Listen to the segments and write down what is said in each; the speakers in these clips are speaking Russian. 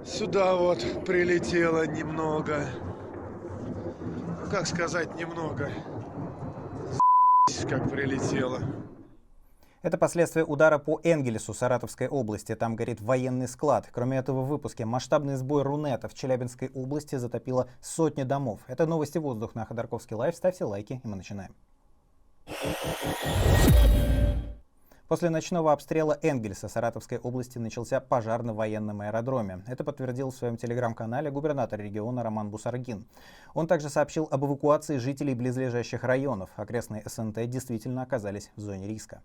Сюда вот прилетело немного. Ну, как сказать немного? Как прилетело. Это последствия удара по Энгельсу Саратовской области. Там горит военный склад. Кроме этого, в выпуске масштабный сбой Рунета в Челябинской области затопило сотни домов. Это новости воздух на Ходорковский лайв. Ставьте лайки, и мы начинаем. После ночного обстрела Энгельса Саратовской области начался пожар на военном аэродроме. Это подтвердил в своем телеграм-канале губернатор региона Роман Бусаргин. Он также сообщил об эвакуации жителей близлежащих районов. Окрестные СНТ действительно оказались в зоне риска.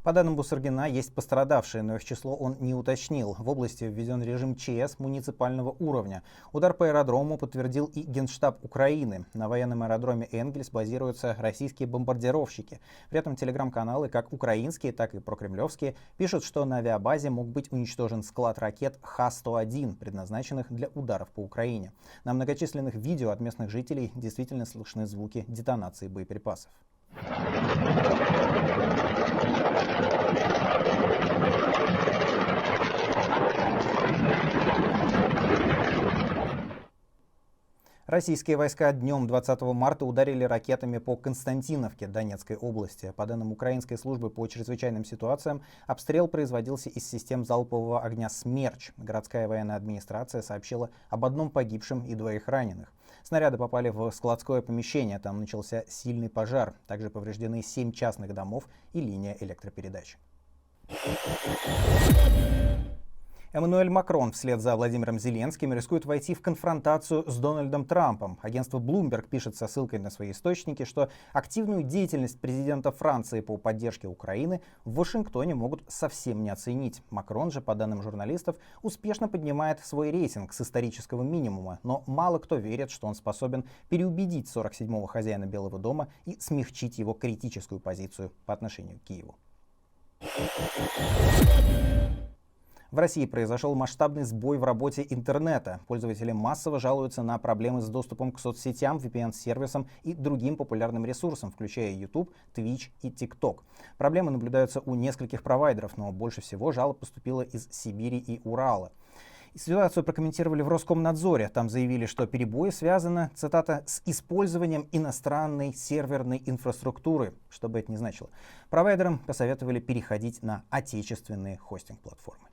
По данным Бусаргина, есть пострадавшие, но их число он не уточнил. В области введен режим ЧС муниципального уровня. Удар по аэродрому подтвердил и Генштаб Украины. На военном аэродроме Энгельс базируются российские бомбардировщики. При этом телеграм-каналы, как украинские, так и прокремлевские, пишут, что на авиабазе мог быть уничтожен склад ракет Х-101, предназначенных для ударов по Украине. На многочисленных видео от местных жителей действительно слышны звуки детонации боеприпасов. Российские войска днем 20 марта ударили ракетами по Константиновке Донецкой области. По данным Украинской службы по чрезвычайным ситуациям, обстрел производился из систем залпового огня «Смерч». Городская военная администрация сообщила об одном погибшем и 2 раненых. Снаряды попали в складское помещение, там начался сильный пожар. Также повреждены 7 частных домов и линия электропередач. Эммануэль Макрон вслед за Владимиром Зеленским рискует войти в конфронтацию с Дональдом Трампом. Агентство Bloomberg пишет со ссылкой на свои источники, что активную деятельность президента Франции по поддержке Украины в Вашингтоне могут совсем не оценить. Макрон же, по данным журналистов, успешно поднимает свой рейтинг с исторического минимума, но мало кто верит, что он способен переубедить 47-го хозяина Белого дома и смягчить его критическую позицию по отношению к Киеву. В России произошел масштабный сбой в работе интернета. Пользователи массово жалуются на проблемы с доступом к соцсетям, VPN-сервисам и другим популярным ресурсам, включая YouTube, Twitch и TikTok. Проблемы наблюдаются у нескольких провайдеров, но больше всего жалоб поступило из Сибири и Урала. Ситуацию прокомментировали в Роскомнадзоре. Там заявили, что перебои связаны, цитата, с использованием иностранной серверной инфраструктуры, что бы это ни значило. Провайдерам посоветовали переходить на отечественные хостинг-платформы.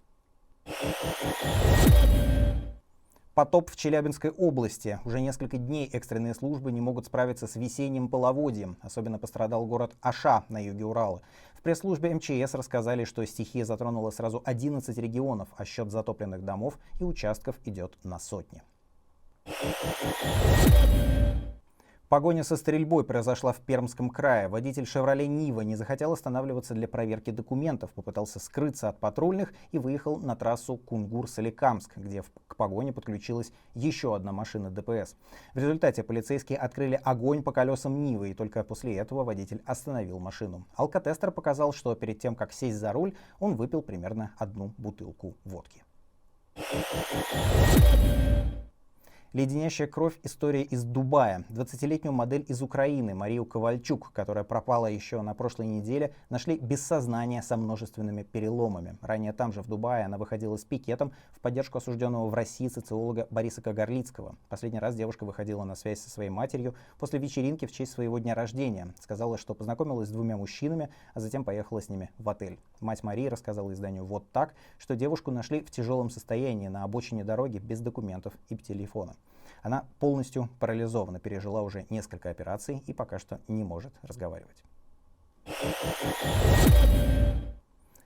Потоп в Челябинской области. Уже несколько дней экстренные службы не могут справиться с весенним половодьем. Особенно пострадал город Аша на юге Урала. В пресс-службе МЧС рассказали, что стихия затронула сразу 11 регионов, а счет затопленных домов и участков идет на сотни. Погоня со стрельбой произошла в Пермском крае. Водитель «Шевроле Нива» не захотел останавливаться для проверки документов, попытался скрыться от патрульных и выехал на трассу Кунгур-Соликамск, где к погоне подключилась еще одна машина ДПС. В результате полицейские открыли огонь по колесам Нивы, и только после этого водитель остановил машину. Алкотестер показал, что перед тем, как сесть за руль, он выпил примерно 1 бутылку водки. Леденящая кровь история из Дубая. 20-летнюю модель из Украины Марию Ковальчук, которая пропала еще на прошлой неделе, нашли без сознания со множественными переломами. Ранее там же, в Дубае, она выходила с пикетом в поддержку осужденного в России социолога Бориса Кагарлицкого. Последний раз девушка выходила на связь со своей матерью после вечеринки в честь своего дня рождения. Сказала, что познакомилась с 2 мужчинами, а затем поехала с ними в отель. Мать Марии рассказала изданию «Вот так», что девушку нашли в тяжелом состоянии на обочине дороги без документов и телефона. Она полностью парализована, пережила уже несколько операций и пока что не может разговаривать.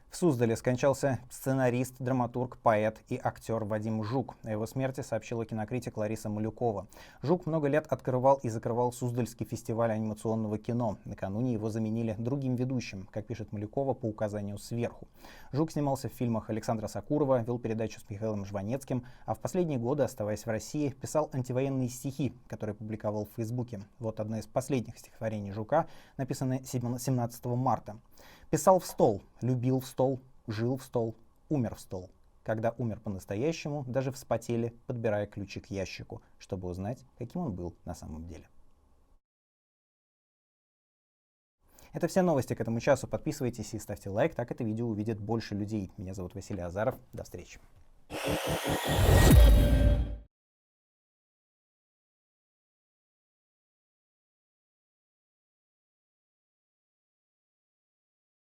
В Суздале скончался сценарист, драматург, поэт и актер Вадим Жук. О его смерти сообщила кинокритик Лариса Малюкова. Жук много лет открывал и закрывал Суздальский фестиваль анимационного кино. Накануне его заменили другим ведущим, как пишет Малюкова, по указанию сверху. Жук снимался в фильмах Александра Сакурова, вел передачу с Михаилом Жванецким, а в последние годы, оставаясь в России, писал антивоенные стихи, которые публиковал в Фейсбуке. Вот одно из последних стихотворений Жука, написанное 17 марта. «Писал в стол, любил в стол, жил в стол, умер в стол. когда умер по-настоящему, даже вспотели, подбирая ключи к ящику, чтобы узнать, каким он был на самом деле. Это все новости к этому часу. Подписывайтесь и ставьте лайк, так это видео увидит больше людей. Меня зовут Василий Азаров. До встречи.